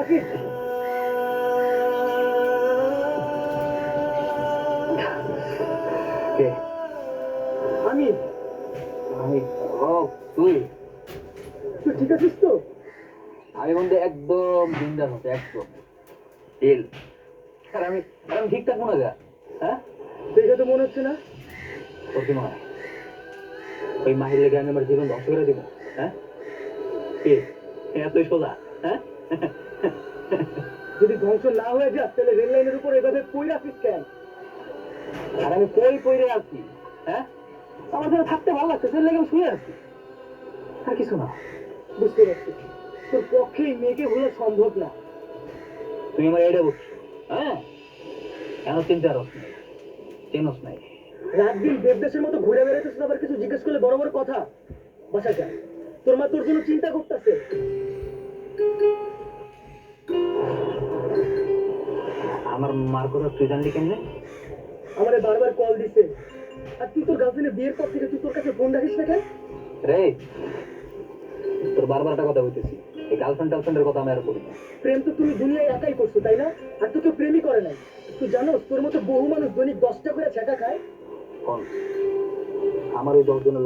রাফিজ, কে? আমি। আমি? ও, তুই? তুই ঠিক আছিস তো? আমি বন্ধু একদম বিন্দাস আছে, একদম চিল। আর আমি ঠিক থাকবো না গা? হ্যাঁ, দেখে তো মনে হচ্ছে না। তোর কি মনে হয় ওই মাহির লেগে আমি আমার জীবন ধ্বংস করে দিব? হ্যাঁ, কি এতই সোজা? হ্যাঁ, যদি ধ্বংস না হয়ে যাস তাহলে রেল লাইনের উপর এভাবে কই রাখিস কেন? আর আমি কই পইরে আছি? হ্যাঁ, আমার জন্য থাকতে ভালো লাগছে, সেই লেগে আমি শুয়ে আছি, আর কিছু না। বুঝতে পারছি, তোর পক্ষে এই মেয়েকে ভোলা সম্ভব না। তুই আমার এটা বুঝছো? হ্যাঁ, কেন চিন্তা রস নাই, চেনস নাই। রাত দিন দেবদাসের মতো ঘুরে বেড়াইতেছ, আবার কিছু জিজ্ঞেস করলে বড় বড় কথা। বাসায় যা, তোর মা তোর জন্য চিন্তা করতেছে। আমার মার কথা তুই জানলি কেমনে? আমারে বারবার কল দিছে। আর তুই তোর গার্লফ্রেন্ডের বিয়ের পর থেকে তুই তোর কাছে ফোন রাখিস না কেন? রে, তোর বারবার একটা কথা বলতেছি, এই টার্লফ্রেন্ডের কথা আমি আর করি না। প্রেম তো তুমি দুনিয়ায় একাই করছো, তাই না? আর তুই তো প্রেমই করে নাই। তুই জানো তোর মতো বহু মানুষ দৈনিক 10টা করে ছেঁকা খায়। আমার ওই 10 জনের